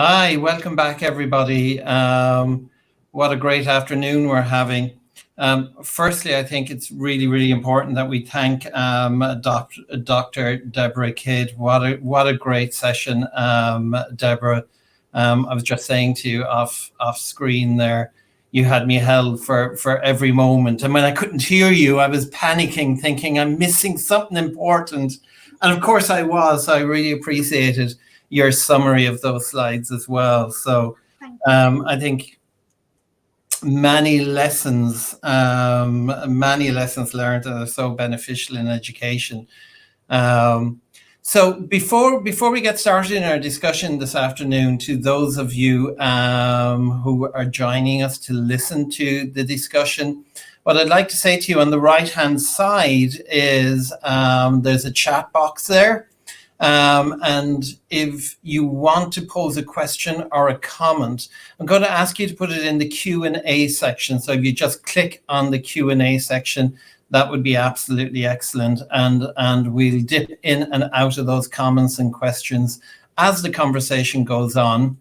Hi, welcome back, everybody. What a great afternoon we're having. Firstly, I think it's really, really important that we thank Dr. Debra Kidd. What a great session, Debra. I was just saying to you off screen there, you had me held for every moment. And when I couldn't hear you, I was panicking, thinking I'm missing something important. And of course I was. So I really appreciated your summary of those slides as well. So I think many lessons learned that are so beneficial in education. So before we get started in our discussion this afternoon, to those of you who are joining us to listen to the discussion, what I'd like to say to you on the right-hand side is there's a chat box there. And if you want to pose a question or a comment, I'm going to ask you to put it in the Q&A section. So if you just click on the Q&A section, that would be absolutely excellent. And we'll dip in and out of those comments and questions as the conversation goes on.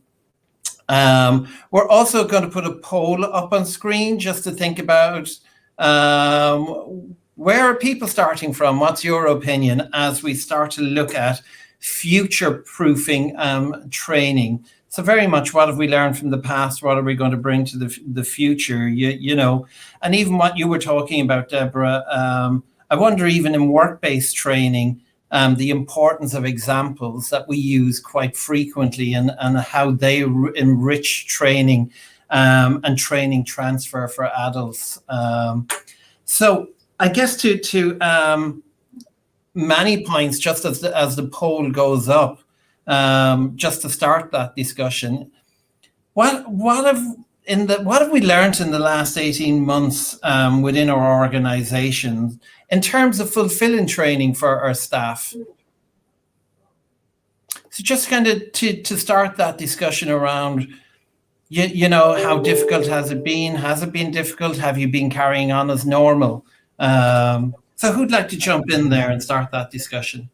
We're also going to put a poll up on screen just to think about where are people starting from? What's your opinion as we start to look at future-proofing training? So very much, what have we learned from the past? What are we going to bring to the future? You know, and even what you were talking about, Debra, I wonder even in work-based training, the importance of examples that we use quite frequently and how they enrich training and training transfer for adults. So I guess to many points, just as the poll goes up, just to start that discussion, what have we learned in the last 18 months within our organizations in terms of fulfilling training for our staff? So just kind of to start that discussion around, you know, how difficult has it been? Has it been difficult? Have you been carrying on as normal? So who'd like to jump in there and start that discussion?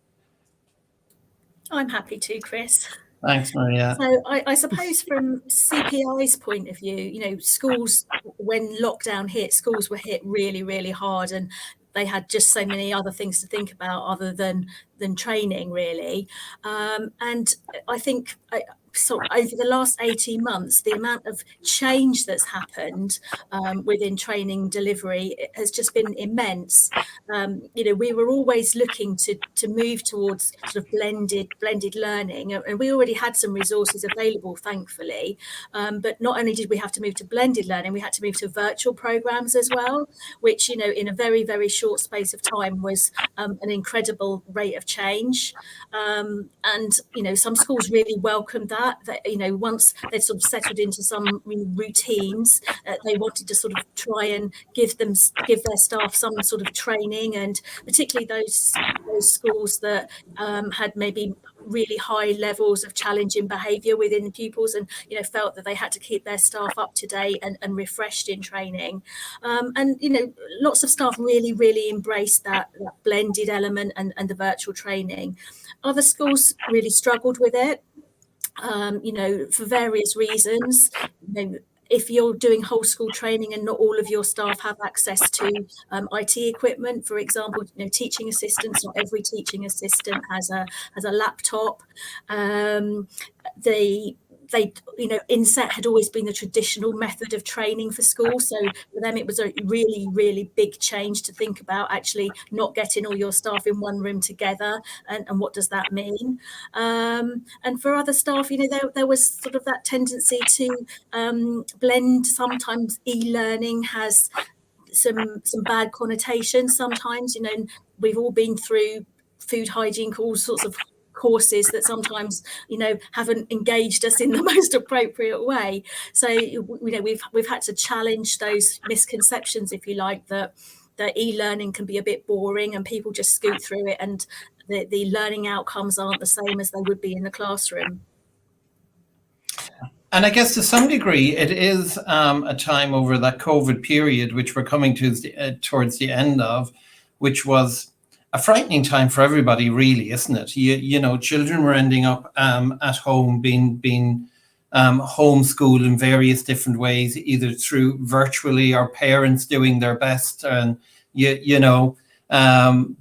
I'm happy to, Chris. Thanks, Maria. So I suppose from CPI's point of view, you know, schools, when lockdown hit, schools were hit really, really hard, and they had just so many other things to think about other than training, really. And I think so over the last 18 months, the amount of change that's happened within training delivery has just been immense. You know, we were always looking to move towards sort of blended learning, and we already had some resources available, thankfully. But not only did we have to move to blended learning, we had to move to virtual programs as well, which, you know, in a very, very short space of time was an incredible rate of change. And, you know, some schools really welcomed that, you know, once they'd sort of settled into some routines, they wanted to sort of try and give their staff some sort of training, and particularly those schools that had maybe really high levels of challenging behaviour within pupils, and, you know, felt that they had to keep their staff up to date and refreshed in training. And, you know, lots of staff really, really embraced that blended element and the virtual training. Other schools really struggled with it, you know, for various reasons. You know, if you're doing whole school training and not all of your staff have access to IT equipment, for example, you know, teaching assistants, not every teaching assistant has a laptop. They, you know, inset had always been the traditional method of training for schools. So for them, it was a really, really big change to think about actually not getting all your staff in one room together. And what does that mean? And for other staff, you know, there was sort of that tendency to blend. Sometimes e-learning has some bad connotations. Sometimes, you know, we've all been through food hygiene, all sorts of courses that sometimes, you know, haven't engaged us in the most appropriate way. So, you know, we've had to challenge those misconceptions, if you like, that e-learning can be a bit boring and people just scoot through it, and the learning outcomes aren't the same as they would be in the classroom. And I guess to some degree, it is a time over that COVID period, which we're coming to towards the end of, which was a frightening time for everybody, really, isn't it? You know, children were ending up at home being homeschool in various different ways, either through virtually or parents doing their best, and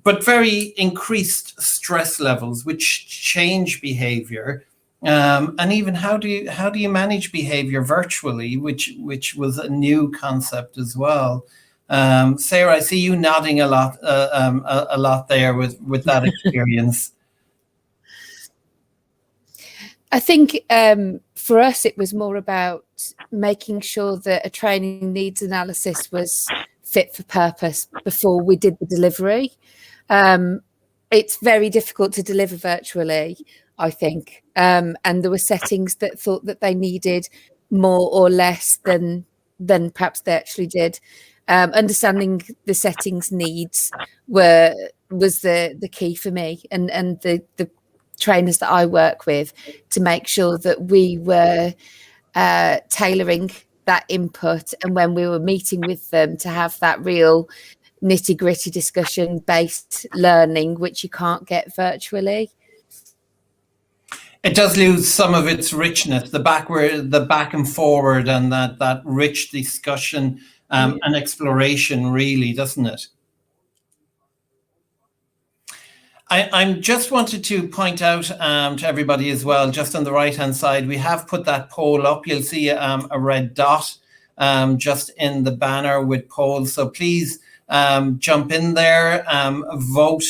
but very increased stress levels, which change behavior. And even how do you manage behavior virtually, which was a new concept as well. Sarah, I see you nodding a lot there with that experience. I think for us, it was more about making sure that a training needs analysis was fit for purpose before we did the delivery. It's very difficult to deliver virtually, I think. And there were settings that thought that they needed more or less than perhaps they actually did. Understanding the settings needs was the key for me, and the trainers that I work with, to make sure that we were tailoring that input, and when we were meeting with them, to have that real nitty-gritty discussion based learning, which you can't get virtually. It does lose some of its richness, the back and forward, and that rich discussion and exploration, really, doesn't it? I just wanted to point out to everybody as well, just on the right-hand side, we have put that poll up. You'll see a red dot just in the banner with polls. So please jump in there, vote.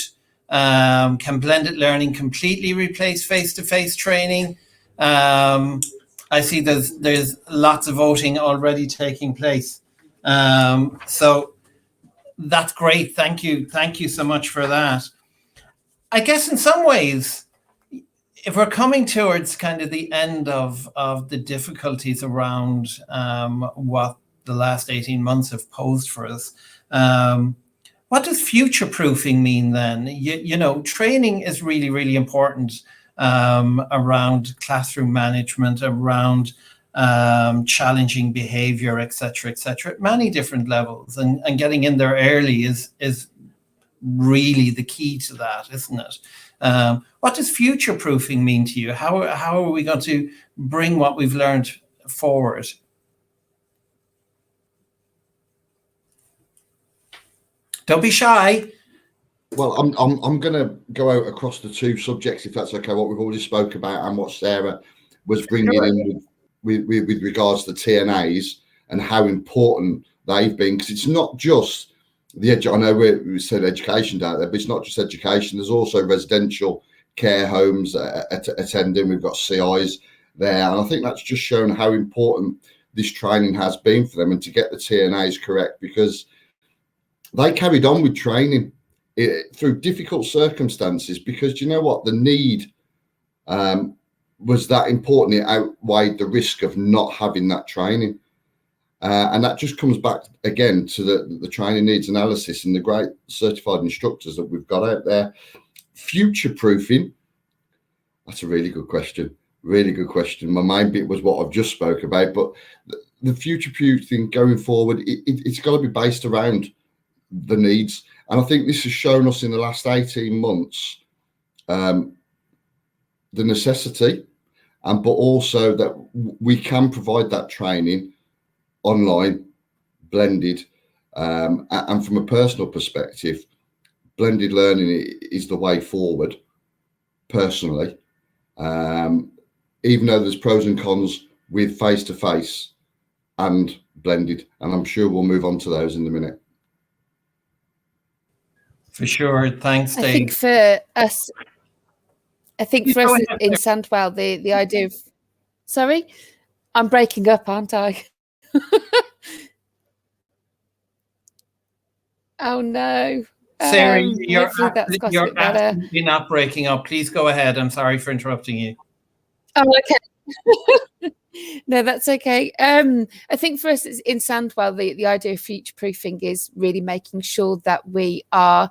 Can blended learning completely replace face-to-face training? I see there's lots of voting already taking place. So that's great. Thank you so much for that. I guess in some ways, if we're coming towards kind of the end of the difficulties around what the last 18 months have posed for us, what does future-proofing mean then? Training is really, really important around classroom management, around challenging behavior, et cetera, at many different levels. And getting in there early is really the key to that, isn't it? What does future-proofing mean to you? How are we going to bring what we've learned forward? Don't be shy. Well, I'm going to go out across the two subjects, if that's okay, what we've already spoke about and what Sarah was bringing in with regards to TNAs and how important they've been, because it's not just I know we said education out there, but it's not just education. There's also residential care homes attending. We've got CIs there. And I think that's just shown how important this training has been for them, and to get the TNAs correct, because they carried on with training through difficult circumstances, because you know what? The need was that important. It outweighed the risk of not having that training. And that just comes back again to the training needs analysis and the great certified instructors that we've got out there. Future-proofing, that's a really good question. Really good question. My main bit was what I've just spoke about, but the future-proofing going forward, it's got to be based around the needs. And I think this has shown us in the last 18 months the necessity, but also that we can provide that training online, blended, and from a personal perspective, blended learning is the way forward, personally, even though there's pros and cons with face-to-face and blended, and I'm sure we'll move on to those in a minute. For sure. Thanks, Dave. I think for us in Sandwell, the idea of... Sorry? I'm breaking up, aren't I? Oh no, Sarah, you're absolutely not breaking up. Please go ahead. I'm sorry for interrupting you. Oh, okay. No, that's okay. I think for us in Sandwell, the idea of future-proofing is really making sure that we are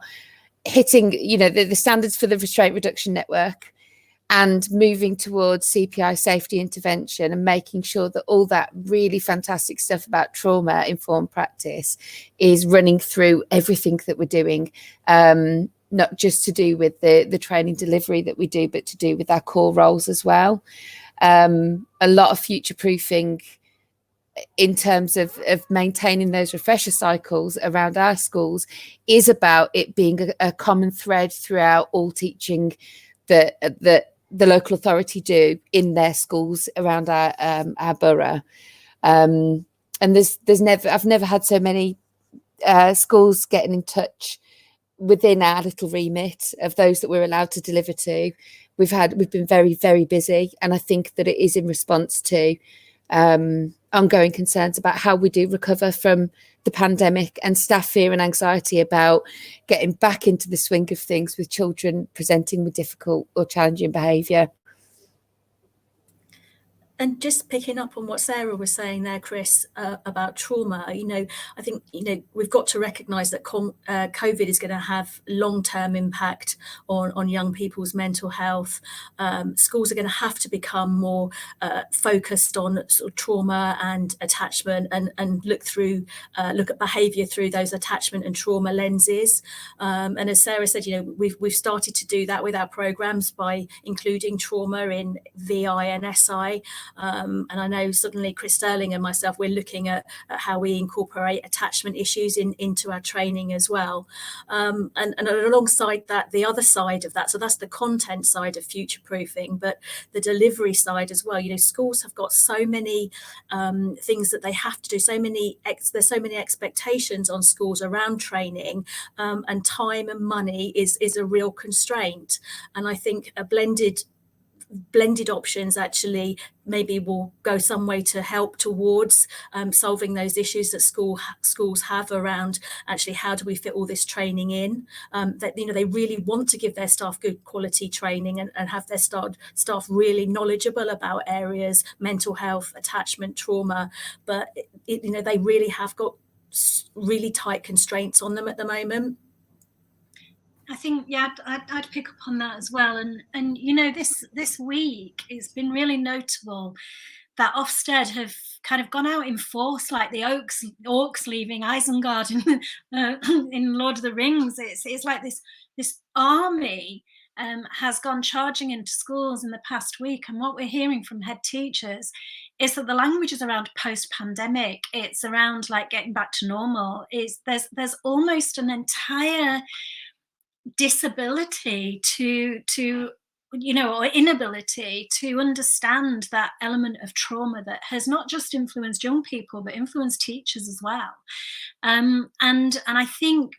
hitting, the standards for the restraint reduction network, and moving towards CPI safety intervention, and making sure that all that really fantastic stuff about trauma-informed practice is running through everything that we're doing, not just to do with the training delivery that we do, but to do with our core roles as well. A lot of future proofing in terms of maintaining those refresher cycles around our schools is about it being a common thread throughout all teaching that the local authority do in their schools around our borough. And I've never had so many schools getting in touch within our little remit of those that we're allowed to deliver to. We've been very, very busy, and I think that it is in response to ongoing concerns about how we do recover from the pandemic and staff fear and anxiety about getting back into the swing of things with children presenting with difficult or challenging behaviour. And just picking up on what Sarah was saying there, Chris, about trauma, I think, we've got to recognise that COVID is going to have long-term impact on young people's mental health. Schools are going to have to become more focused on sort of trauma and attachment and look at behaviour through those attachment and trauma lenses. And as Sarah said, we've started to do that with our programmes by including trauma in VI and SI. And I know suddenly Chris Sterling and myself, we're looking at how we incorporate attachment issues into our training as well. And alongside that, the other side of that, so that's the content side of future proofing, but the delivery side as well. Schools have got so many things that they have to do, there's so many expectations on schools around training, and time and money is a real constraint. And I think a blended options actually maybe will go some way to help towards solving those issues that schools have around actually how do we fit all this training in, that they really want to give their staff good quality training and have their staff really knowledgeable about areas, mental health, attachment, trauma, but they really have got really tight constraints on them at the moment. I think, I'd pick up on that as well. And this week it's been really notable that Ofsted have kind of gone out in force, like the orcs leaving Isengard in Lord of the Rings. It's like this army has gone charging into schools in the past week. And what we're hearing from head teachers is that the language is around post-pandemic. It's around like getting back to normal. There's almost an entire disability or inability to understand that element of trauma that has not just influenced young people but influenced teachers as well. And I think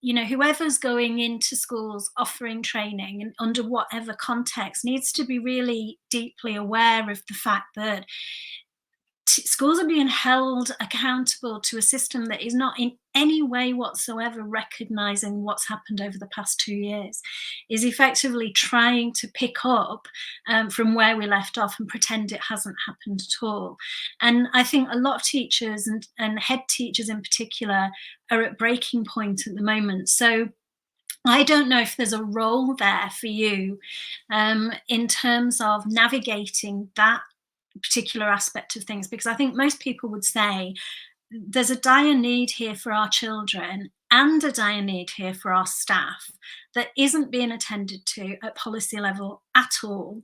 whoever's going into schools offering training and under whatever context needs to be really deeply aware of the fact that schools are being held accountable to a system that is not in any way whatsoever recognising what's happened over the past 2 years, is effectively trying to pick up from where we left off and pretend it hasn't happened at all. And I think a lot of teachers and head teachers in particular are at breaking point at the moment. So I don't know if there's a role there for you in terms of navigating that particular aspect of things, because I think most people would say there's a dire need here for our children and a dire need here for our staff that isn't being attended to at policy level at all.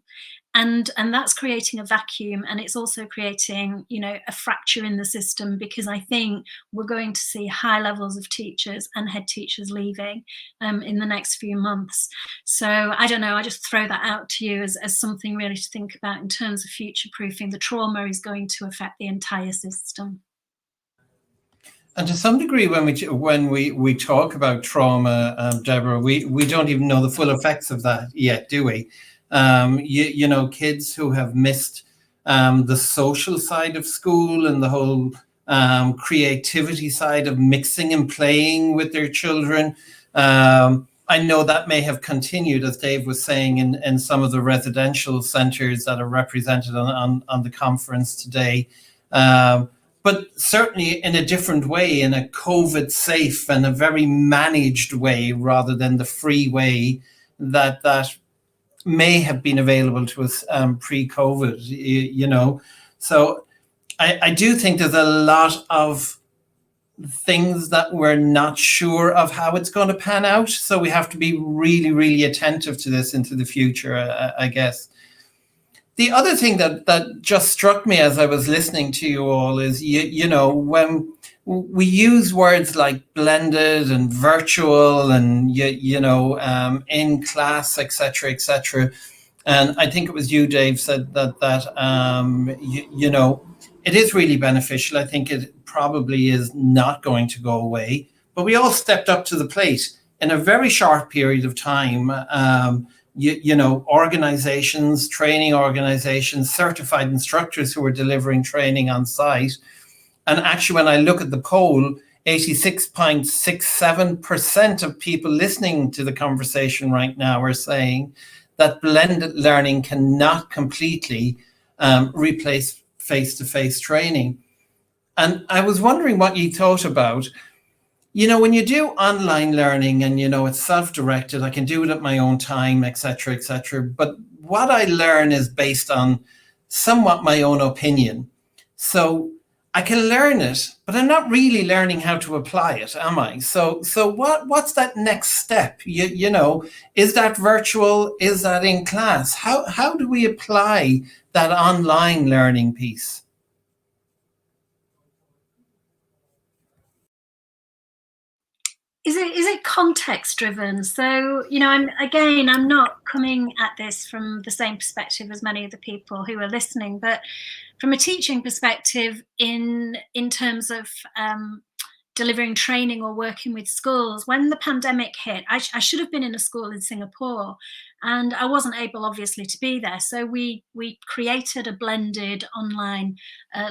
And that's creating a vacuum, and it's also creating, a fracture in the system, because I think we're going to see high levels of teachers and head teachers leaving in the next few months. So I don't know, I just throw that out to you as something really to think about in terms of future proofing. The trauma is going to affect the entire system. And to some degree, when we talk about trauma, Deborah, we don't even know the full effects of that yet, do we? Kids who have missed the social side of school and the whole creativity side of mixing and playing with their children. I know that may have continued, as Dave was saying, in some of the residential centres that are represented on the conference today. But certainly in a different way, in a COVID-safe and a very managed way, rather than the free way that may have been available to us pre-COVID, So I do think there's a lot of things that we're not sure of how it's going to pan out. So we have to be really, really attentive to this into the future, I guess. The other thing that just struck me as I was listening to you all is, you know, when we use words like blended and virtual and, you know, in class, etc., etc. And I think it was you, Dave, said that you know, it is really beneficial. I think it probably is not going to go away, but we all stepped up to the plate in a very short period of time. You know, organizations, training organizations, certified instructors who are delivering training on site. And actually, when I look at the poll, 86.67% of people listening to the conversation right now are saying that blended learning cannot completely replace face-to-face training. And I was wondering what you thought about, you know, when you do online learning and, you know, it's self-directed, I can do it at my own time, etc., etc. But what I learn is based on somewhat my own opinion. So I can learn it, but I'm not really learning how to apply it, am I? So what's that next step? You know, is that virtual? Is that in class? How do we apply that online learning piece? Is it context driven? So, you know, I'm not coming at this from the same perspective as many of the people who are listening, but from a teaching perspective, in terms of delivering training or working with schools, when the pandemic hit, I should have been in a school in Singapore, and I wasn't able, obviously, to be there. So we created a blended online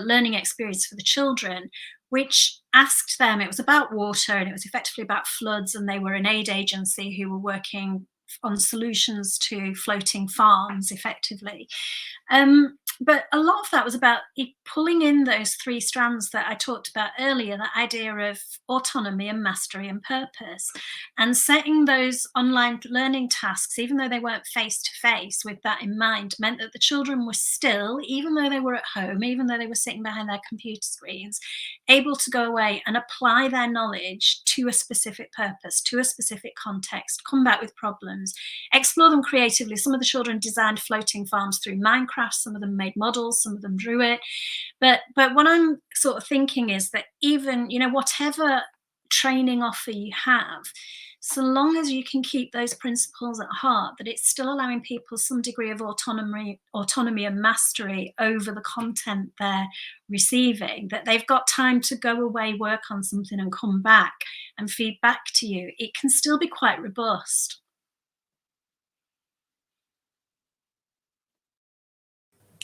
learning experience for the children, which asked them, it was about water and it was effectively about floods, and they were an aid agency who were working on solutions to floating farms effectively. But a lot of that was about pulling in those three strands that I talked about earlier, that idea of autonomy and mastery and purpose, and setting those online learning tasks, even though they weren't face-to-face, with that in mind, meant that the children were still, even though they were at home, even though they were sitting behind their computer screens, able to go away and apply their knowledge to a specific purpose, to a specific context, come back with problems, explore them creatively. Some of the children designed floating farms through Minecraft, some of them made models, some of them drew it. But what I'm sort of thinking is that even, you know, whatever training offer you have, so long as you can keep those principles at heart, that it's still allowing people some degree of autonomy and mastery over the content they're receiving, that they've got time to go away, work on something and come back and feed back to you, it can still be quite robust.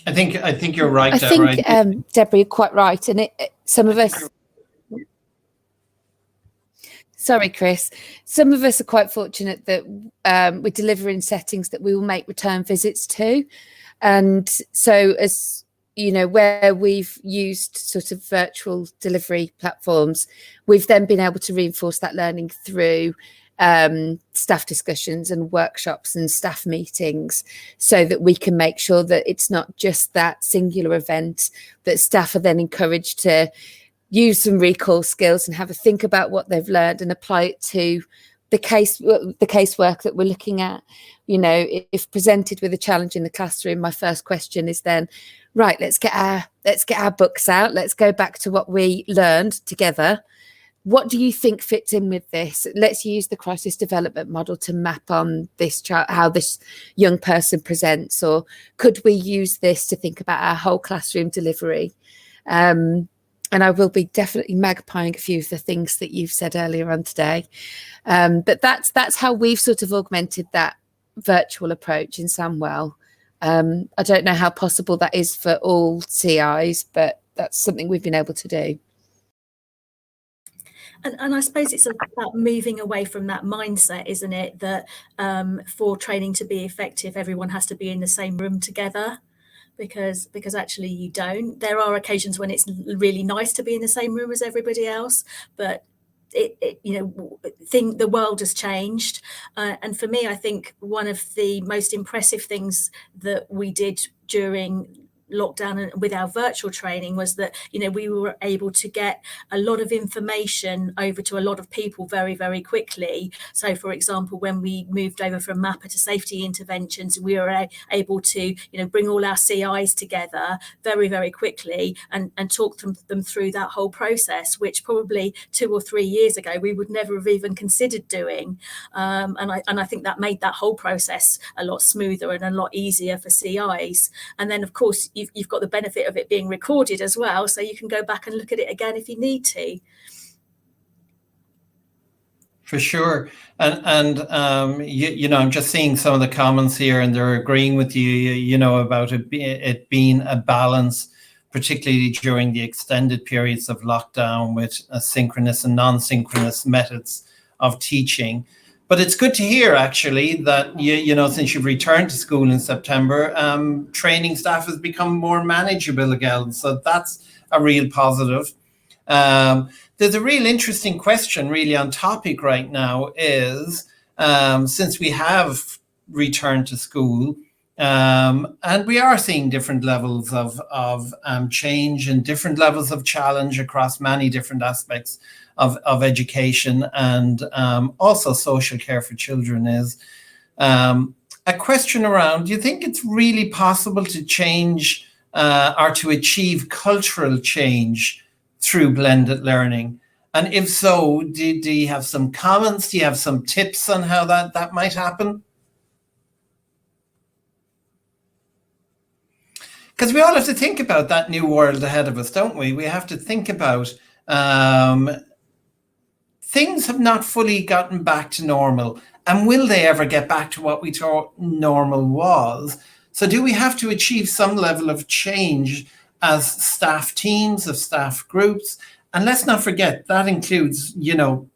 I think you're right. I think, Debra, you're quite right. And some of us, sorry, Chris, some of us are quite fortunate that we deliver in settings that we will make return visits to. And so, as you know, where we've used sort of virtual delivery platforms, we've then been able to reinforce that learning through staff discussions and workshops and staff meetings, so that we can make sure that it's not just that singular event, that staff are then encouraged to use some recall skills and have a think about what they've learned and apply it to the casework that we're looking at. You know, if presented with a challenge in the classroom, my first question is then, right, let's get our books out, let's go back to what we learned together. What do you think fits in with this? Let's use the crisis development model to map on this child, how this young person presents, or could we use this to think about our whole classroom delivery? And I will be definitely magpieing a few of the things that you've said earlier on today. But that's how we've sort of augmented that virtual approach in Sandwell. I don't know how possible that is for all CIs, but that's something we've been able to do. And I suppose it's about moving away from that mindset, isn't it? That for training to be effective, everyone has to be in the same room together, because actually you don't. There are occasions when it's really nice to be in the same room as everybody else, but the world has changed. And for me, I think one of the most impressive things that we did during lockdown and with our virtual training was that, you know, we were able to get a lot of information over to a lot of people very, very quickly. So, for example, when we moved over from MAPA to safety interventions, we were able to, you know, bring all our CIs together very, very quickly and talk them through that whole process, which probably 2 or 3 years ago we would never have even considered doing. And I think that made that whole process a lot smoother and a lot easier for CIs. And then, of course, you've got the benefit of it being recorded as well, so you can go back and look at it again if you need to. For sure. And you know, I'm just seeing some of the comments here, and they're agreeing with you, you know, about it being a balance, particularly during the extended periods of lockdown with synchronous and non-synchronous methods of teaching. But it's good to hear, actually, that, you know, since you've returned to school in September, training staff has become more manageable again. So that's a real positive. There's a real interesting question really on topic right now is, since we have returned to school, and we are seeing different levels of change and different levels of challenge across many different aspects of education and also social care for children, is a question around, do you think it's really possible to change or to achieve cultural change through blended learning? And if so, do you have some comments? Do you have some tips on how that might happen? Because we all have to think about that new world ahead of us, don't we? We have to think about things have not fully gotten back to normal. And will they ever get back to what we thought normal was? So do we have to achieve some level of change as staff teams, of staff groups? And let's not forget, that includes, you know,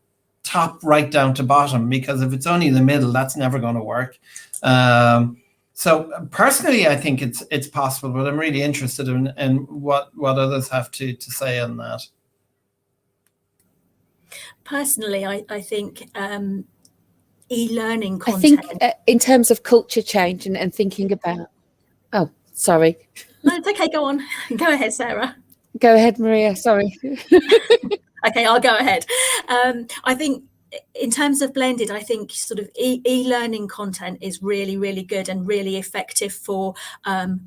top right down to bottom, because if it's only the middle, that's never going to work. So personally, I think it's possible, but I'm really interested in what others have to say on that. Personally, I think e-learning content. I think in terms of culture change and thinking about, oh, sorry. No, it's okay, go on. Go ahead, Sarah. Go ahead, Maria, sorry. Okay, I'll go ahead. I think in terms of blended, I think sort of e-learning content is really, really good and really effective for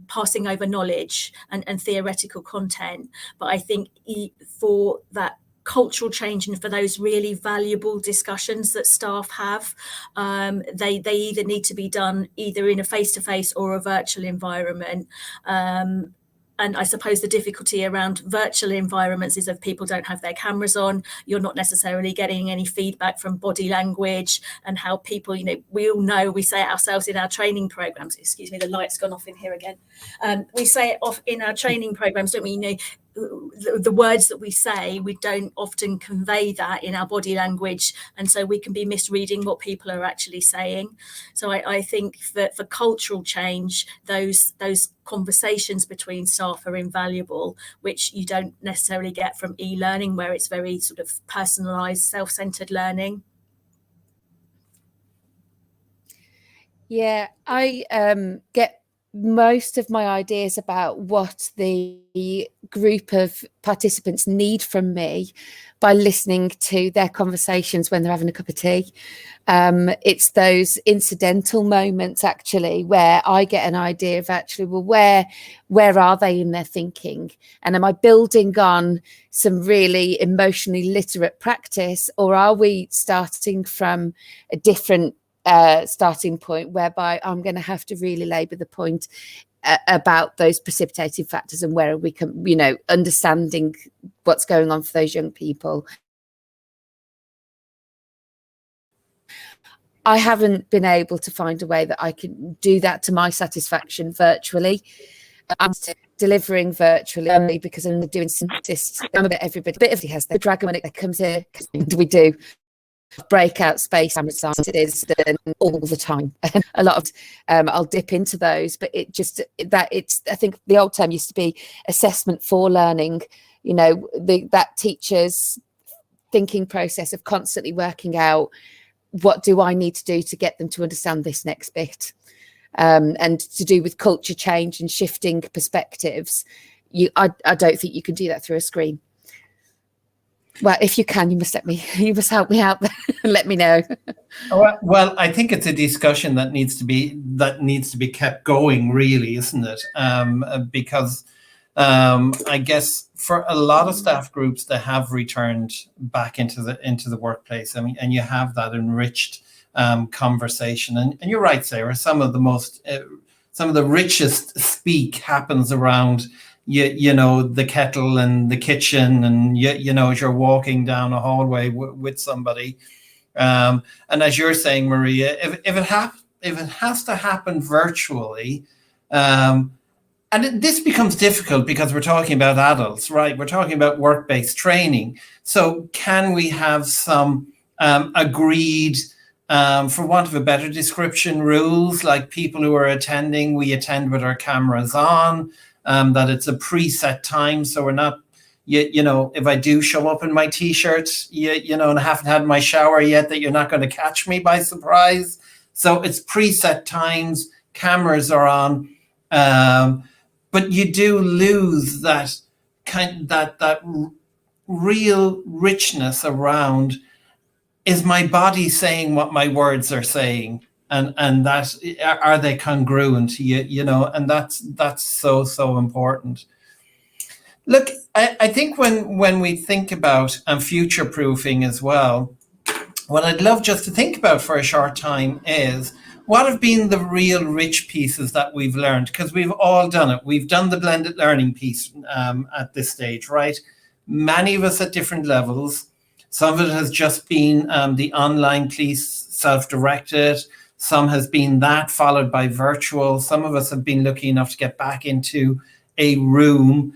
passing over knowledge and theoretical content. But I think for that cultural change and for those really valuable discussions that staff have, they either need to be done either in a face-to-face or a virtual environment. And I suppose the difficulty around virtual environments is if people don't have their cameras on, you're not necessarily getting any feedback from body language and how people, you know, we all know, we say it ourselves in our training programs. Excuse me, the light's gone off in here again. We say it off in our training programs, don't we? You know, the words that we say, we don't often convey that in our body language, and so we can be misreading what people are actually saying. So I think that for cultural change, those conversations between staff are invaluable, which you don't necessarily get from e-learning, where it's very sort of personalized, self-centered learning. Yeah, I get most of my ideas about what the group of participants need from me by listening to their conversations when they're having a cup of tea. It's those incidental moments actually where I get an idea of actually, well, where are they in their thinking? And am I building on some really emotionally literate practice, or are we starting from a different starting point whereby I'm going to have to really labour the point about those precipitating factors and where we can, you know, understanding what's going on for those young people. I haven't been able to find a way that I can do that to my satisfaction virtually. I'm delivering virtually because I'm doing synthesis. I'm a bit everybody. A bit of it has the dragon when it comes here. We do breakout space and sciences all the time. A lot of I'll dip into those, but it just that it's, I think the old term used to be assessment for learning, you know, that teacher's thinking process of constantly working out what do I need to do to get them to understand this next bit. and to do with culture change and shifting perspectives, I don't think you can do that through a screen. Well, if you can, you must help me out there and let me know. Well, I think it's a discussion that needs to be kept going, really, isn't it? Because I guess for a lot of staff groups, they have returned back into the workplace. I mean, and you have that enriched conversation. And you're right, Sarah. Some of the richest speak happens around the kettle and the kitchen, and as you're walking down a hallway with somebody. And as you're saying, Maria, if it has to happen virtually, and this becomes difficult because we're talking about adults, right? We're talking about work-based training. So can we have some agreed, for want of a better description, rules, like people who are attending, we attend with our cameras on, that it's a preset time, so we're not, if I do show up in my t-shirt, and I haven't had my shower yet, that you're not going to catch me by surprise. So it's preset times, cameras are on, but you do lose that that real richness around, is my body saying what my words are saying? And that, are they congruent? And that's so important. Look, I think when we think about future proofing as well, what I'd love just to think about for a short time is, what have been the real rich pieces that we've learned? Because we've all done it. We've done the blended learning piece at this stage, right? Many of us at different levels. Some of it has just been the online piece, self-directed. Some has been that followed by virtual. Some of us have been lucky enough to get back into a room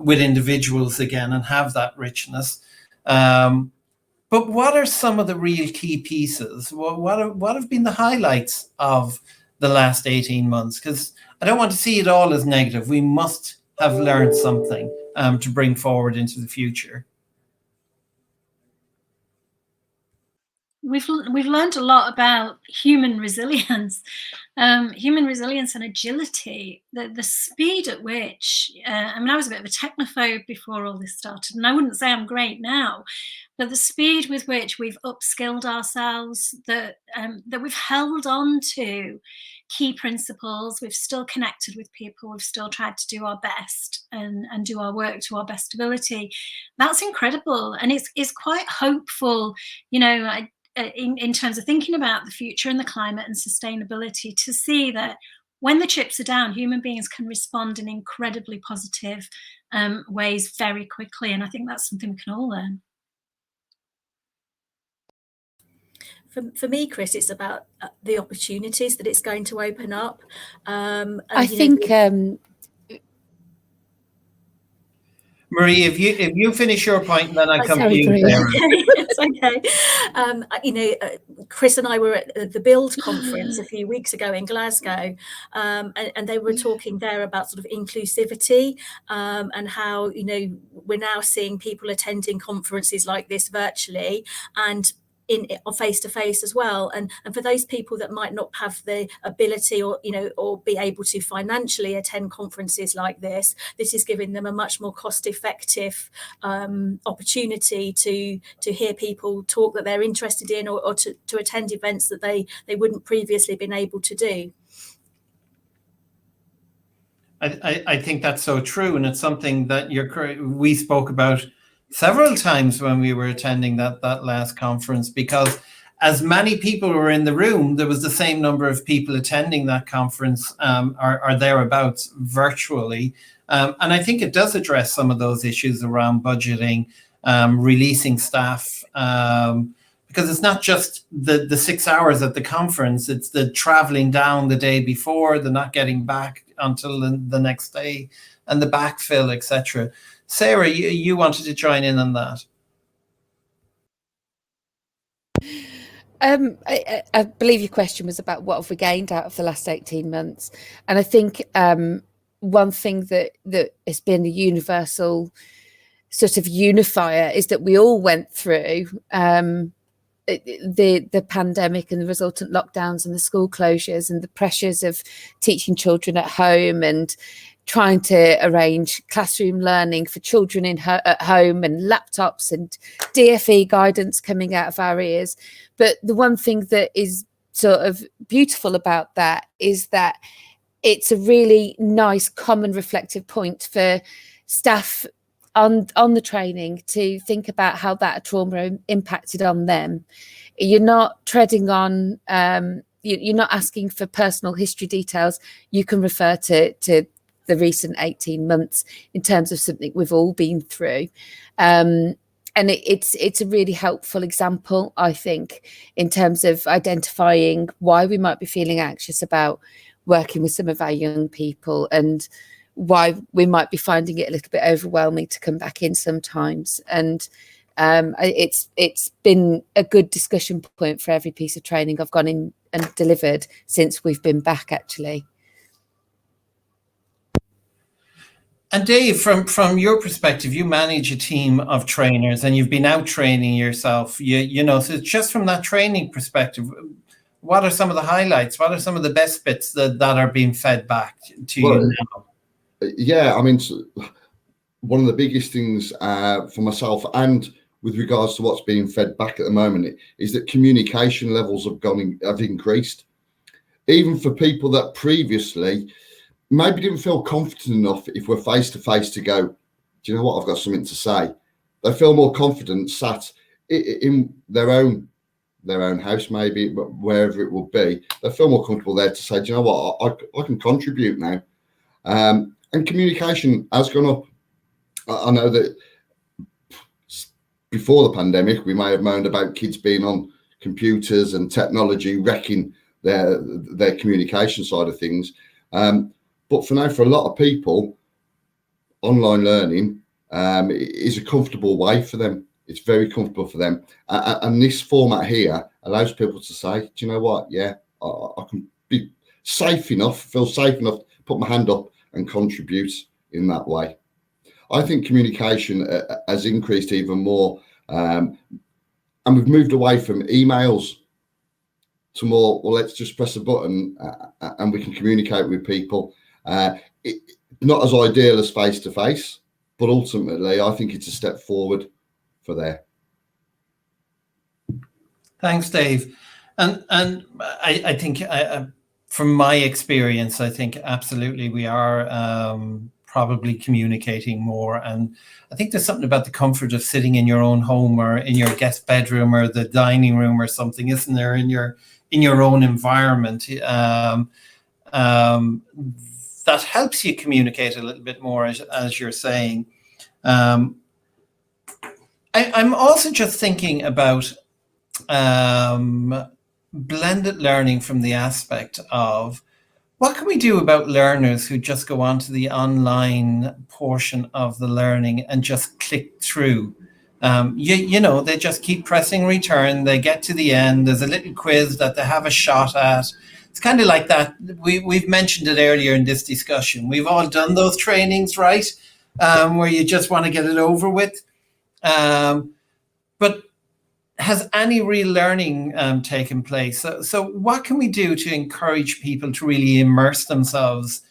with individuals again and have that richness. But what are some of the real key pieces? What have been the highlights of the last 18 months? Because I don't want to see it all as negative. We must have learned something to bring forward into the future. We've learned a lot about human resilience and agility. The speed at which, I was a bit of a technophobe before all this started, and I wouldn't say I'm great now, but the speed with which we've upskilled ourselves, that we've held on to key principles, we've still connected with people, we've still tried to do our best and do our work to our best ability. That's incredible, and it's quite hopeful, in terms of thinking about the future and the climate and sustainability, to see that when the chips are down, human beings can respond in incredibly positive ways very quickly. And I think that's something we can all learn. For me, Chris, it's about the opportunities that it's going to open up. I think... Marie, if you finish your point, then I come to you, Sarah. It's okay. Chris and I were at the Build conference a few weeks ago in Glasgow, and they were talking there about sort of inclusivity, and how we're now seeing people attending conferences like this virtually and face to face as well, and for those people that might not have the ability or be able to financially attend conferences like this is giving them a much more cost effective opportunity to hear people talk that they're interested in, or to attend events that they wouldn't previously been able to do. I think that's so true, and it's something that we spoke about several times when we were attending that last conference, because as many people were in the room, there was the same number of people attending that conference or thereabouts virtually. And I think it does address some of those issues around budgeting, releasing staff, because it's not just the 6 hours at the conference, it's the traveling down the day before, the not getting back until the next day, and the backfill, etc. Sarah, you wanted to join in on that. I believe your question was about what have we gained out of the last 18 months. And I think one thing that has been a universal sort of unifier is that we all went through the pandemic and the resultant lockdowns and the school closures and the pressures of teaching children at home and trying to arrange classroom learning for children at home and laptops and DFE guidance coming out of our ears. But the one thing that is sort of beautiful about that is that it's a really nice common reflective point for staff on the training to think about how that trauma impacted on them. You're not treading on, you're not asking for personal history details. You can refer to the recent 18 months in terms of something we've all been through. And it's a really helpful example, I think, in terms of identifying why we might be feeling anxious about working with some of our young people and why we might be finding it a little bit overwhelming to come back in sometimes. And it's been a good discussion point for every piece of training I've gone in and delivered since we've been back, actually. And Dave, from your perspective, you manage a team of trainers and you've been out training yourself, you know, so just from that training perspective, what are some of the highlights? What are some of the best bits that are being fed back to you now? Yeah, I mean, one of the biggest things for myself and with regards to what's being fed back at the moment is that communication levels have increased. Even for people that previously maybe didn't feel confident enough if we're face to face to go, do you know what, I've got something to say. They feel more confident sat in their own house, maybe, but wherever it will be. They feel more comfortable there to say, do you know what, I can contribute now. And communication has gone up. I know that before the pandemic, we may have moaned about kids being on computers and technology wrecking their communication side of things. But for now, for a lot of people, online learning is a comfortable way for them. It's very comfortable for them. And this format here allows people to say, do you know what? Yeah, I can be safe enough, feel safe enough, put my hand up and contribute in that way. I think communication has increased even more. And we've moved away from emails to more, well, let's just press a button and we can communicate with people. Not as ideal as face-to-face, but ultimately I think it's a step forward for there. Thanks, Dave. And I think from my experience, I think absolutely we are probably communicating more. And I think there's something about the comfort of sitting in your own home or in your guest bedroom or the dining room or something, isn't there, in your own environment. That helps you communicate a little bit more, as you're saying. I'm also just thinking about blended learning from the aspect of what can we do about learners who just go on to the online portion of the learning and just click through. You know, they just keep pressing return. They get to the end. There's a little quiz that they have a shot at. It's kind of like that. We've mentioned it earlier in this discussion. We've all done those trainings, right? Where you just want to get it over with. But has any real learning taken place? So what can we do to encourage people to really immerse themselves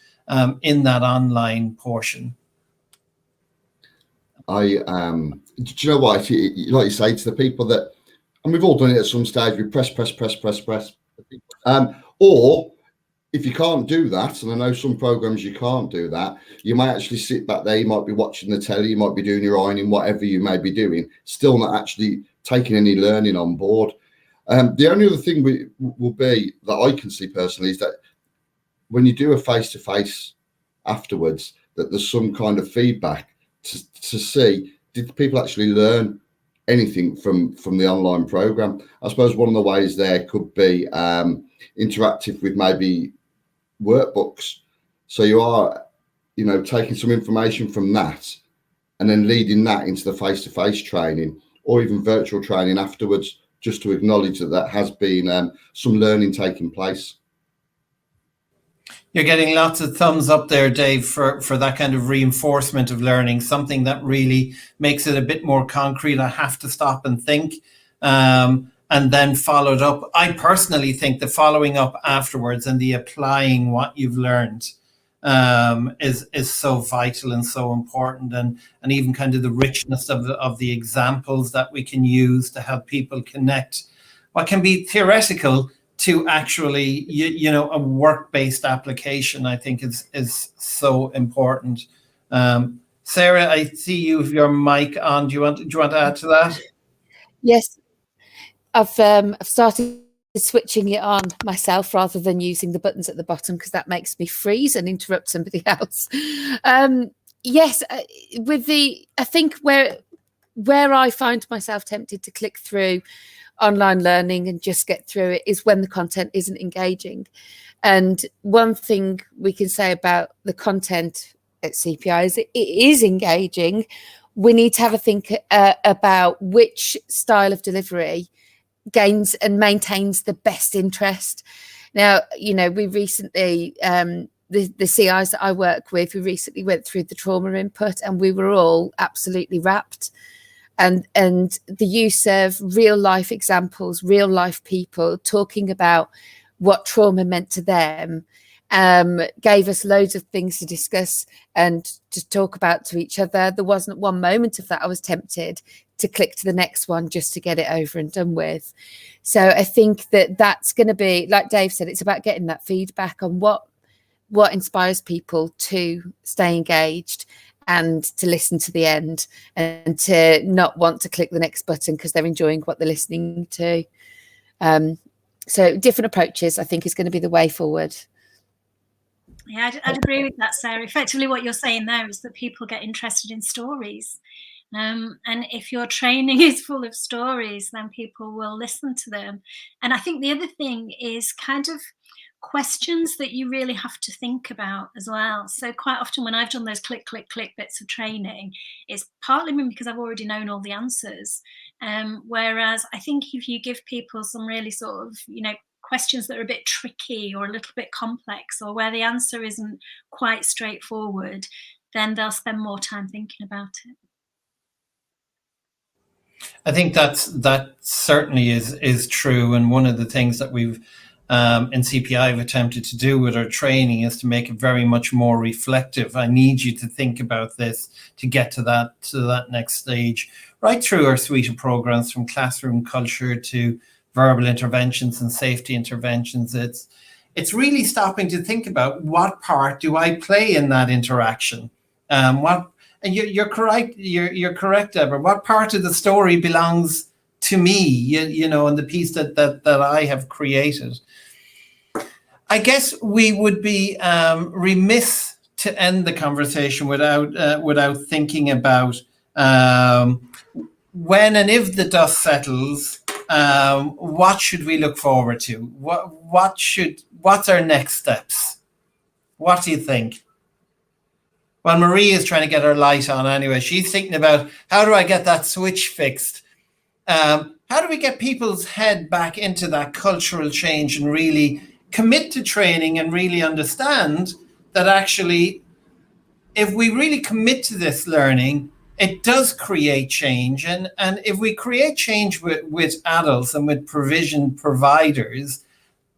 in that online portion? Do you know what? Like you say, to the people that, and we've all done it at some stage, we press. Or if you can't do that, and I know some programs you can't do that, you might actually sit back there, you might be watching the telly, you might be doing your ironing, whatever you may be doing, still not actually taking any learning on board. The only other thing will be that I can see personally is that when you do a face-to-face afterwards, that there's some kind of feedback to see, did people actually learn anything from the online program? I suppose one of the ways there could be interactive with maybe workbooks. So you are, you know, taking some information from that and then leading that into the face-to-face training or even virtual training afterwards, just to acknowledge that has been some learning taking place. You're getting lots of thumbs up there, Dave, for that kind of reinforcement of learning, something that really makes it a bit more concrete. I have to stop and think. And and then followed up. I personally think the following up afterwards and the applying what you've learned is so vital and so important, and even kind of the richness of the examples that we can use to help people connect what can be theoretical to actually, a work-based application, I think is so important. Sarah, I see you with your mic on. Do you want to add to that? Yes, I've started switching it on myself rather than using the buttons at the bottom, because that makes me freeze and interrupt somebody else. Yes, I think where I find myself tempted to click through online learning and just get through it is when the content isn't engaging. And one thing we can say about the content at CPI is it is engaging. We need to have a think about which style of delivery gains and maintains the best interest. Now, we recently, the CIs that I work with, we recently went through the trauma input, and we were all absolutely rapt. And the use of real life examples, real life people talking about what trauma meant to them, gave us loads of things to discuss and to talk about to each other. There wasn't one moment of that I was tempted to click to the next one just to get it over and done with. So I think that's going to be, like Dave said, it's about getting that feedback on what inspires people to stay engaged and to listen to the end, and to not want to click the next button because they're enjoying what they're listening to. So different approaches, I think, is going to be the way forward. Yeah, I'd agree with that, Sarah. Effectively, what you're saying there is that people get interested in stories. And if your training is full of stories, then people will listen to them. And I think the other thing is kind of questions that you really have to think about as well. So quite often when I've done those click bits of training, it's partly because I've already known all the answers. Whereas I think if you give people some really sort of, questions that are a bit tricky or a little bit complex, or where the answer isn't quite straightforward, then they'll spend more time thinking about it. I think that certainly is true. And one of the things that we've in CPI have attempted to do with our training is to make it very much more reflective. I need you to think about this to get to that next stage, right through our suite of programs, from classroom culture to verbal interventions and safety interventions. It's really stopping to think about, what part do I play in that interaction? And you're correct. You're correct, Debra. What part of the story belongs to me? And the piece that I have created. I guess we would be remiss to end the conversation without thinking about when and if the dust settles. What should we look forward to? What's our next steps? What do you think? Well, Marie is trying to get her light on anyway. She's thinking about, how do I get that switch fixed? How do we get people's head back into that cultural change and really commit to training and really understand that actually, if we really commit to this learning, it does create change. And if we create change with adults and with provision providers,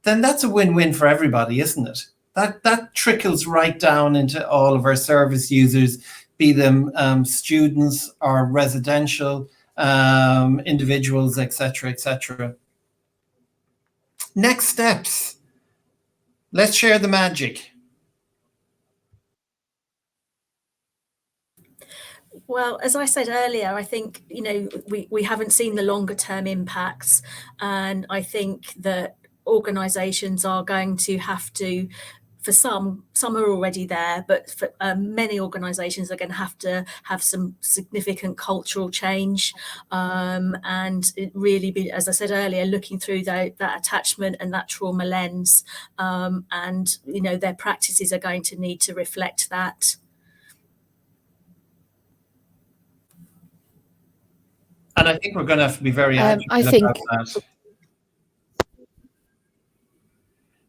then that's a win-win for everybody, isn't it? That trickles right down into all of our service users, be them students or residential individuals, etc., etc. Next steps. Let's share the magic. Well, as I said earlier, I think, we haven't seen the longer term impacts. And I think that organisations are going to have to, for some are already there, but for many organisations are going to have some significant cultural change, and it really be, as I said earlier, looking through that attachment and that trauma lens, and their practices are going to need to reflect that. And I think we're going to have to be very agile about that.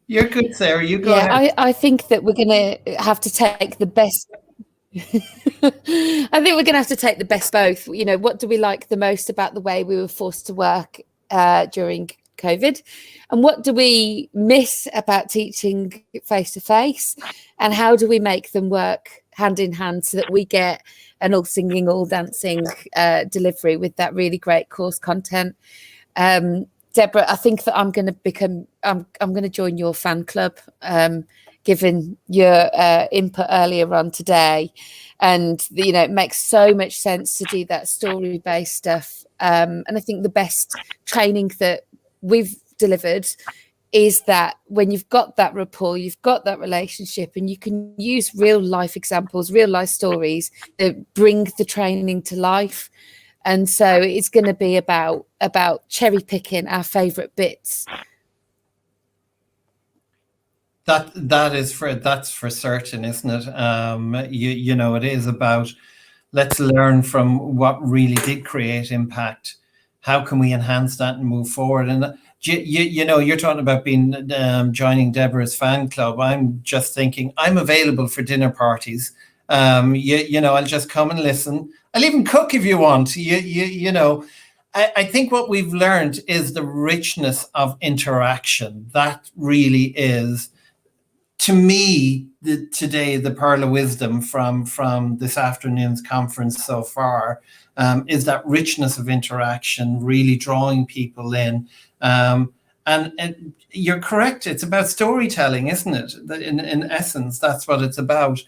You're good, Sarah. You go ahead. I think that we're going to have to take the best. I think we're going to have to take the best both. What do we like the most about the way we were forced to work during COVID, and what do we miss about teaching face to face, and how do we make them work hand in hand so that we get an all singing, all dancing delivery with that really great course content. Debra, I think that I'm going to join your fan club, given your input earlier on today, and it makes so much sense to do that story-based stuff. And I think the best training that we've delivered is that when you've got that rapport, you've got that relationship, and you can use real life examples, real life stories that bring the training to life. And so it's going to be about cherry picking our favourite bits. That's for certain, isn't it? It is about, let's learn from what really did create impact. How can we enhance that and move forward? And you're talking about being joining Debra's fan club. I'm just thinking I'm available for dinner parties. I'll just come and listen. I'll even cook if you want. I think what we've learned is the richness of interaction. That really is, to me, today, the pearl of wisdom from this afternoon's conference so far, is that richness of interaction, really drawing people in. And you're correct, it's about storytelling, isn't it? In essence, that's what it's about.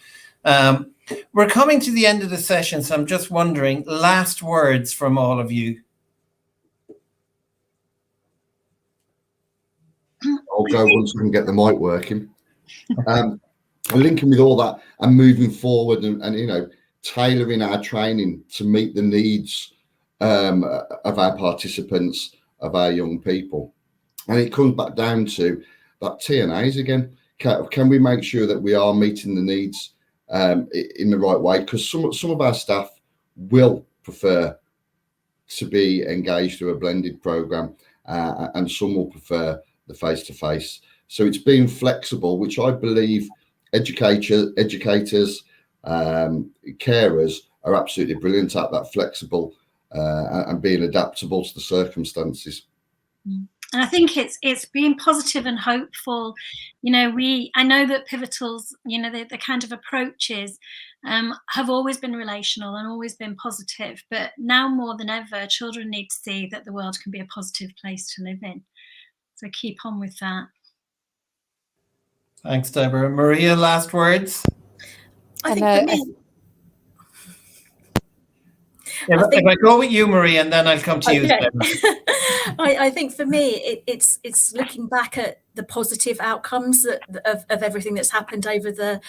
We're coming to the end of the session, so I'm just wondering, last words from all of you. I'll go once we can get the mic working. Linking with all that and moving forward and tailoring our training to meet the needs of our participants, of our young people. And it comes back down to that TNAs again. Can we make sure that we are meeting the needs in the right way? Because some of our staff will prefer to be engaged through a blended program, and some will prefer the face-to-face. So it's being flexible, which I believe educators, carers are absolutely brilliant at, that flexible and being adaptable to the circumstances. And I think it's being positive and hopeful. I know that Pivotal's, the kind of approaches have always been relational and always been positive, but now more than ever, children need to see that the world can be a positive place to live in. So keep on with that. Thanks, Debra. Maria, last words? I think if I go with you, Maria, and then I'll come to you, Debra. I think for me, it's looking back at the positive outcomes of everything that's happened over the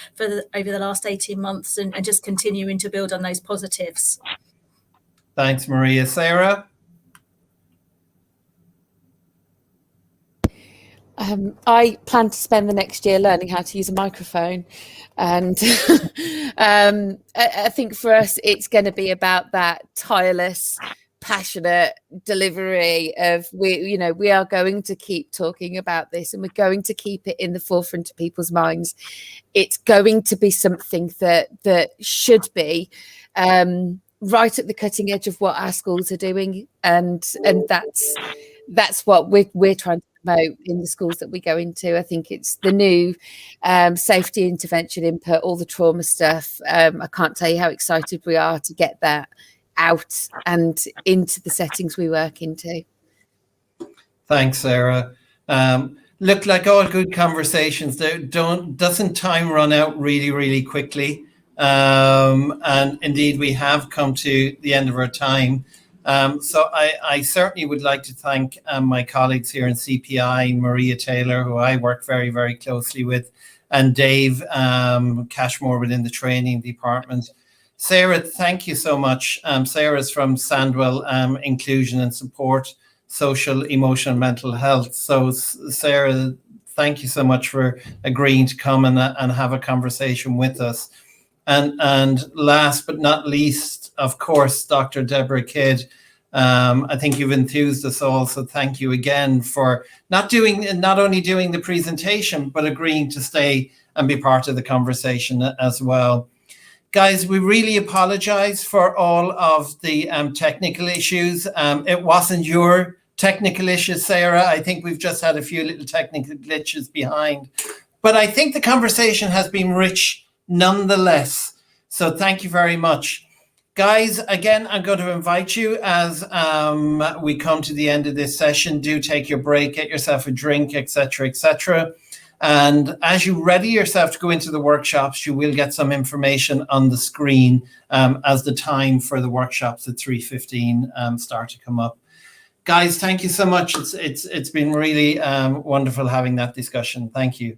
last 18 months and just continuing to build on those positives. Thanks, Maria. Sarah? I plan to spend the next year learning how to use a microphone, and I think for us it's going to be about that tireless, passionate delivery of we are going to keep talking about this, and we're going to keep it in the forefront of people's minds. It's going to be something that should be right at the cutting edge of what our schools are doing, and that's what we're trying to promote in the schools that we go into. I think it's the new safety intervention input, all the trauma stuff. I can't tell you how excited we are to get that out and into the settings we work into. Thanks, Sarah. Look, like all good conversations, doesn't time run out really, really quickly? And indeed, we have come to the end of our time. So I certainly would like to thank my colleagues here in CPI, Maria Taylor, who I work very, very closely with, and Dave Cashmore within the training department. Sarah, thank you so much. Sarah's from Sandwell, Inclusion and Support, Social, Emotional, Mental Health. So Sarah, thank you so much for agreeing to come and have a conversation with us. And last but not least, of course, Dr. Debra Kidd. I think you've enthused us all, so thank you again for not only doing the presentation, but agreeing to stay and be part of the conversation as well. Guys, we really apologize for all of the technical issues. It wasn't your technical issues, Sarah. I think we've just had a few little technical glitches behind. But I think the conversation has been rich nonetheless. So thank you very much. Guys, again, I'm going to invite you as we come to the end of this session. Do take your break, get yourself a drink, etc., etc. And as you ready yourself to go into the workshops, you will get some information on the screen as the time for the workshops at 3:15 start to come up. Guys, thank you so much. It's been really wonderful having that discussion. Thank you.